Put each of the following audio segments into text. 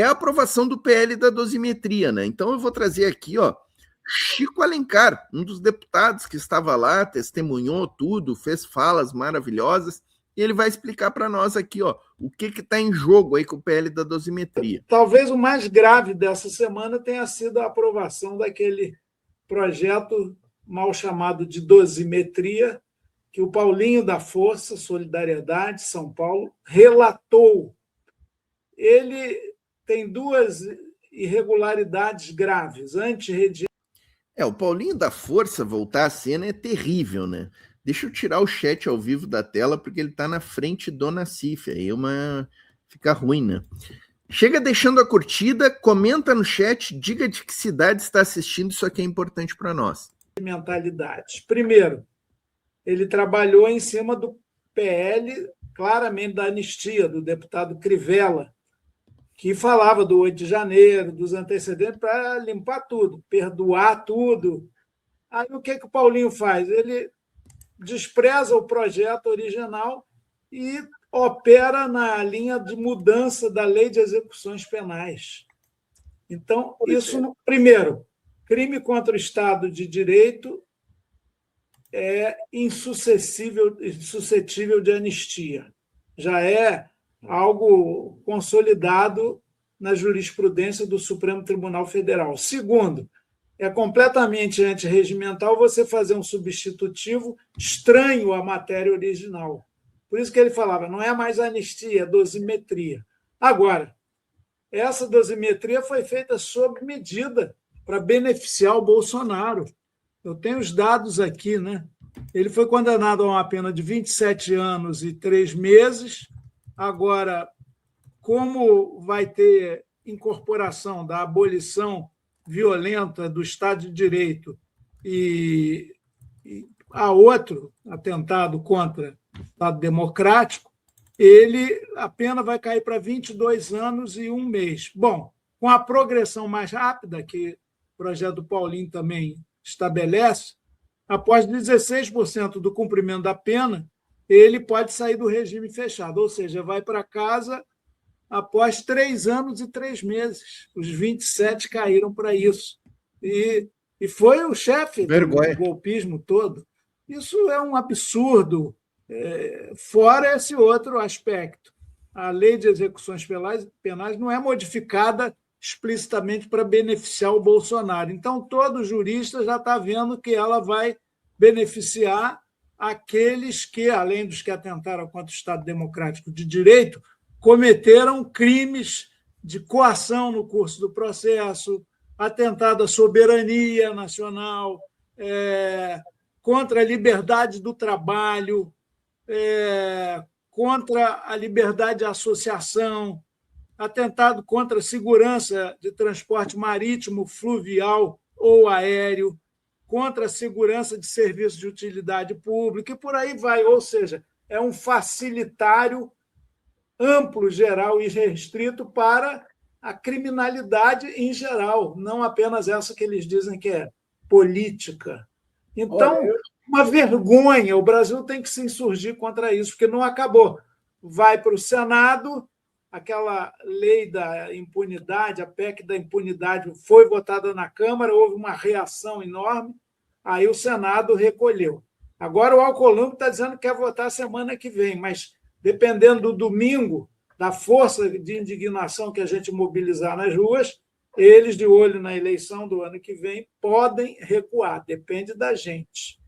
é a aprovação do PL da dosimetria, né? Então eu vou trazer aqui, ó, Chico Alencar, um dos deputados que estava lá, testemunhou tudo, fez falas maravilhosas, e ele vai explicar para nós aqui, ó, o que está em jogo aí com o PL da dosimetria. Talvez o mais grave dessa semana tenha sido a aprovação daquele projeto mal chamado de dosimetria, que o Paulinho da Força, Solidariedade, São Paulo, relatou. Ele tem duas irregularidades graves. O Paulinho da Força voltar à cena é terrível, né? Deixa eu tirar o chat ao vivo da tela, porque ele tá na frente do Nassif, aí fica ruim, né? Chega deixando a curtida, comenta no chat, diga de que cidade está assistindo, isso aqui é importante para nós. Mentalidades. Primeiro, ele trabalhou em cima do PL, claramente da anistia, do deputado Crivella, que falava do 8 de janeiro, dos antecedentes, para limpar tudo, perdoar tudo. Aí o que o Paulinho faz? Ele despreza o projeto original e opera na linha de mudança da lei de execuções penais. Então, isso, primeiro, crime contra o Estado de Direito é insuscetível de anistia. Já é algo consolidado na jurisprudência do Supremo Tribunal Federal. Segundo, é completamente antirregimental você fazer um substitutivo estranho à matéria original. Por isso que ele falava, não é mais anistia, é dosimetria. Agora, essa dosimetria foi feita sob medida para beneficiar o Bolsonaro. Eu tenho os dados aqui, né? Ele foi condenado a uma pena de 27 anos e 3 meses. Agora, como vai ter incorporação da abolição violenta do Estado de Direito e há outro atentado contra o Estado democrático, a pena vai cair para 22 anos e 1 mês. Bom, com a progressão mais rápida, que o projeto do Paulinho também estabelece, após 16% do cumprimento da pena, ele pode sair do regime fechado, ou seja, vai para casa após 3 anos e 3 meses. Os 27 caíram para isso. E foi o chefe do golpismo todo. Isso é um absurdo, fora esse outro aspecto. A lei de execuções penais não é modificada explicitamente para beneficiar o Bolsonaro. Então, todo jurista já está vendo que ela vai beneficiar aqueles que, além dos que atentaram contra o Estado Democrático de Direito, cometeram crimes de coação no curso do processo, atentado à soberania nacional, contra a liberdade do trabalho, contra a liberdade de associação, atentado contra a segurança de transporte marítimo, fluvial ou aéreo, contra a segurança de serviços de utilidade pública, e por aí vai. Ou seja, é um facilitário amplo, geral e restrito para a criminalidade em geral, não apenas essa que eles dizem que é política. Então, uma vergonha, o Brasil tem que se insurgir contra isso, porque não acabou. Vai para o Senado, aquela lei da impunidade, a PEC da impunidade, foi votada na Câmara, houve uma reação enorme, aí o Senado recolheu. Agora o Alcolumbre está dizendo que quer votar semana que vem, mas dependendo do domingo, da força de indignação que a gente mobilizar nas ruas, eles, de olho na eleição do ano que vem, podem recuar, depende da gente.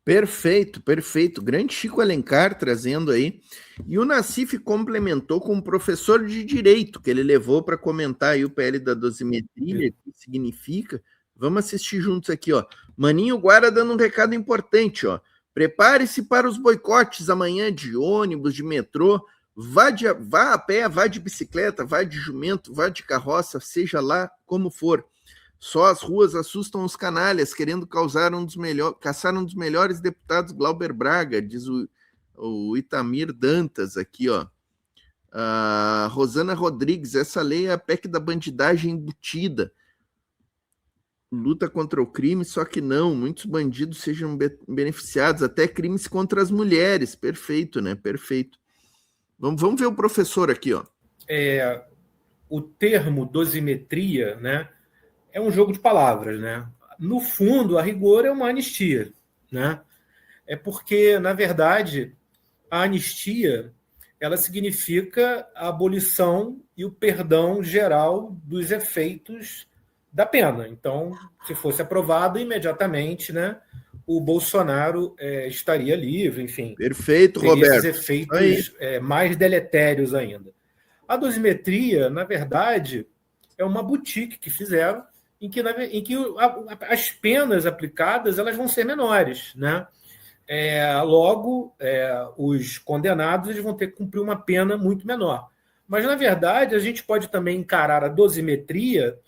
Perfeito, perfeito. Grande Chico Alencar trazendo aí. E o Nassif complementou com um professor de Direito, que ele levou para comentar aí o PL da dosimetria, o que significa. Vamos assistir juntos aqui, ó. Maninho Guara dando um recado importante, ó. Prepare-se para os boicotes amanhã de ônibus, de metrô. Vá a pé, vá de bicicleta, vá de jumento, vá de carroça, seja lá como for. Só as ruas assustam os canalhas, querendo caçar um dos melhores deputados, Glauber Braga, diz o Itamir Dantas aqui, ó. A Rosana Rodrigues, essa lei é a PEC da bandidagem embutida. Luta contra o crime, só que não, muitos bandidos sejam beneficiados, até crimes contra as mulheres. Perfeito, né? Perfeito. Vamos ver o professor aqui, ó. o termo dosimetria, né, é um jogo de palavras, né? No fundo, a rigor, é uma anistia, né? É porque, na verdade, a anistia ela significa a abolição e o perdão geral dos efeitos da pena. Então, se fosse aprovado imediatamente, né, o Bolsonaro estaria livre, enfim, Perfeito, teria Roberto. esses efeitos mais deletérios ainda. A dosimetria, na verdade, é uma boutique que fizeram em que as penas aplicadas elas vão ser menores, né? Logo, os condenados eles vão ter que cumprir uma pena muito menor. Mas, na verdade, a gente pode também encarar a dosimetria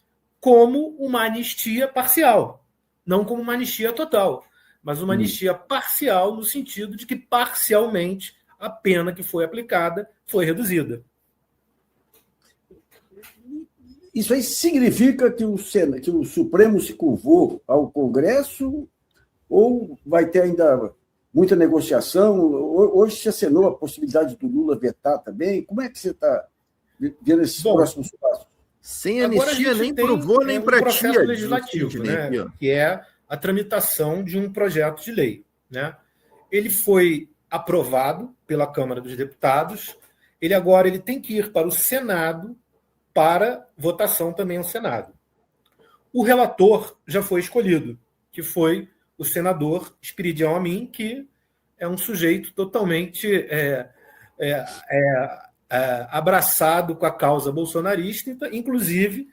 como uma anistia parcial, não como uma anistia total, mas uma anistia parcial no sentido de que, parcialmente, a pena que foi aplicada foi reduzida. Isso aí significa que o Supremo se curvou ao Congresso ou vai ter ainda muita negociação? Hoje se acenou a possibilidade do Lula vetar também. Como é que você está vendo esses próximos passos? Sem anistia, nem provou, nem para processo legislativo, né, que é a tramitação de um projeto de lei. Né? Ele foi aprovado pela Câmara dos Deputados, ele tem que ir para o Senado para votação também no Senado. O relator já foi escolhido, que foi o senador Espiridião Amin, que é um sujeito totalmente abraçado com a causa bolsonarista, inclusive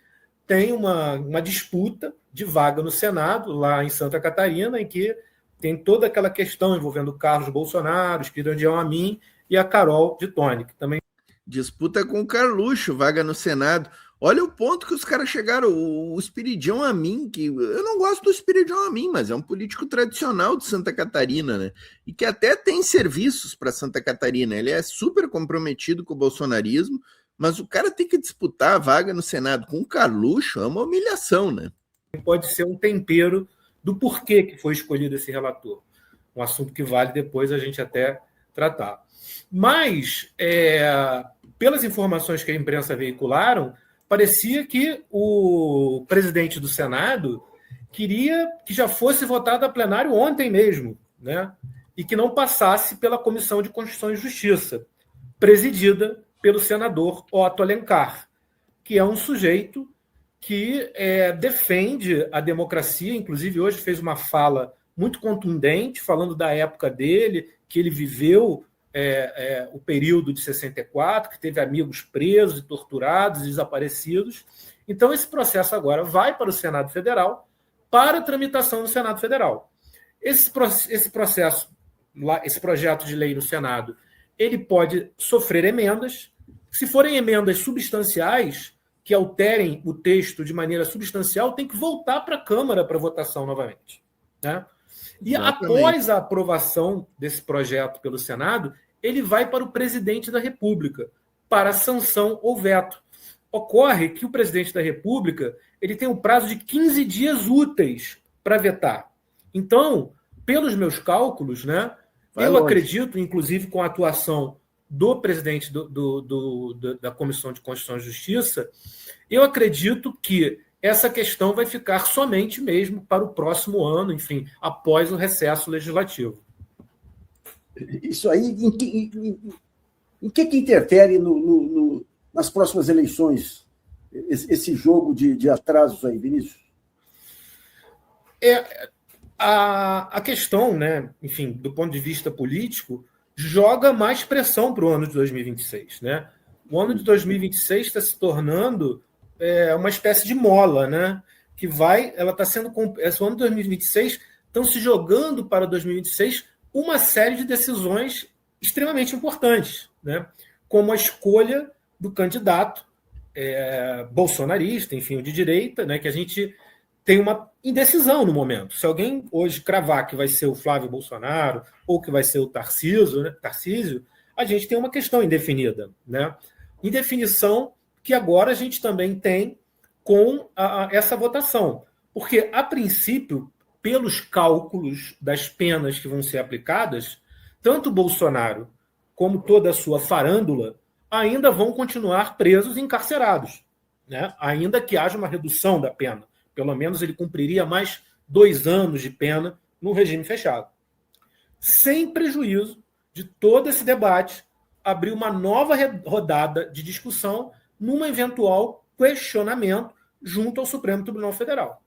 tem uma disputa de vaga no Senado, lá em Santa Catarina, em que tem toda aquela questão envolvendo o Carlos Bolsonaro, Espiridião Amin e a Carol de Toni, que também disputa com o Carluxo, vaga no Senado. Olha o ponto que os caras chegaram. O Espiridião Amin, que eu não gosto do Espiridião Amin, mas é um político tradicional de Santa Catarina, né? E que até tem serviços para Santa Catarina. Ele é super comprometido com o bolsonarismo, mas o cara tem que disputar a vaga no Senado com o Carluxo, é uma humilhação, né? Pode ser um tempero do porquê que foi escolhido esse relator. Um assunto que vale depois a gente até tratar. Mas, pelas informações que a imprensa veicularam, parecia que o presidente do Senado queria que já fosse votado a plenário ontem mesmo, né? E que não passasse pela Comissão de Constituição e Justiça, presidida pelo senador Otto Alencar, que é um sujeito que defende a democracia, inclusive hoje fez uma fala muito contundente, falando da época dele, que ele viveu o período de 64, que teve amigos presos, torturados, desaparecidos. Então, esse processo agora vai para o Senado Federal, para tramitação no Senado Federal. Esse processo, esse projeto de lei no Senado, ele pode sofrer emendas. Se forem emendas substanciais, que alterem o texto de maneira substancial, tem que voltar para a Câmara para votação novamente. Né? E após a aprovação desse projeto pelo Senado, ele vai para o presidente da República, para sanção ou veto. Ocorre que o presidente da República ele tem um prazo de 15 dias úteis para vetar. Então, pelos meus cálculos, né, acredito, inclusive com a atuação do presidente da Comissão de Constituição e Justiça, eu acredito que essa questão vai ficar somente mesmo para o próximo ano, enfim, após o recesso legislativo. Isso aí, em que interfere nas próximas eleições, esse jogo de atrasos aí, Vinícius? A questão, né, enfim, do ponto de vista político, joga mais pressão para o ano de 2026. Né? O ano de 2026 está se tornando uma espécie de mola, né? Que ela está sendo. Esse ano de 2026 estão se jogando para 2026 uma série de decisões extremamente importantes, né? Como a escolha do candidato bolsonarista, enfim, de direita, né? Que a gente tem uma indecisão no momento. Se alguém hoje cravar que vai ser o Flávio Bolsonaro ou que vai ser o Tarcísio, né? A gente tem uma questão indefinida, né? Indefinição que agora a gente também tem com essa votação. Porque, a princípio, pelos cálculos das penas que vão ser aplicadas, tanto Bolsonaro como toda a sua farândula ainda vão continuar presos e encarcerados. né? Ainda que haja uma redução da pena. Pelo menos ele cumpriria mais 2 anos de pena no regime fechado. Sem prejuízo de todo esse debate, abrir uma nova rodada de discussão num eventual questionamento junto ao Supremo Tribunal Federal.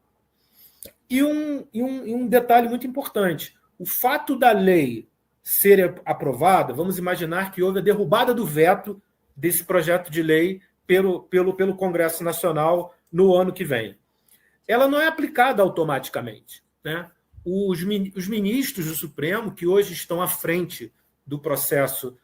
E um detalhe muito importante: o fato da lei ser aprovada, vamos imaginar que houve a derrubada do veto desse projeto de lei pelo Congresso Nacional no ano que vem. Ela não é aplicada automaticamente, né? Os ministros do Supremo, que hoje estão à frente do processo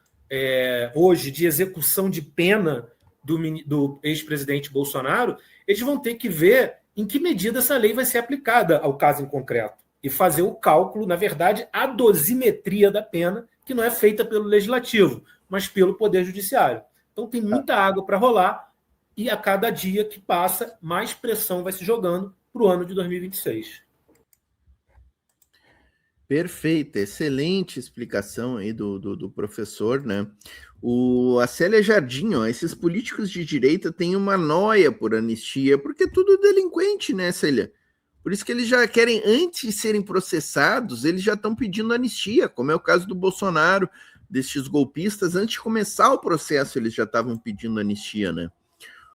hoje de execução de pena do ex-presidente Bolsonaro, eles vão ter que ver em que medida essa lei vai ser aplicada ao caso em concreto e fazer o cálculo, na verdade, a dosimetria da pena, que não é feita pelo Legislativo, mas pelo Poder Judiciário. Então tem muita água para rolar e a cada dia que passa, mais pressão vai se jogando para o ano de 2026. Perfeito, excelente explicação aí do professor, né? A Célia Jardim, ó, esses políticos de direita têm uma noia por anistia, porque é tudo delinquente, né, Célia? Por isso que eles já querem, antes de serem processados, eles já estão pedindo anistia, como é o caso do Bolsonaro, destes golpistas, antes de começar o processo, eles já estavam pedindo anistia, né?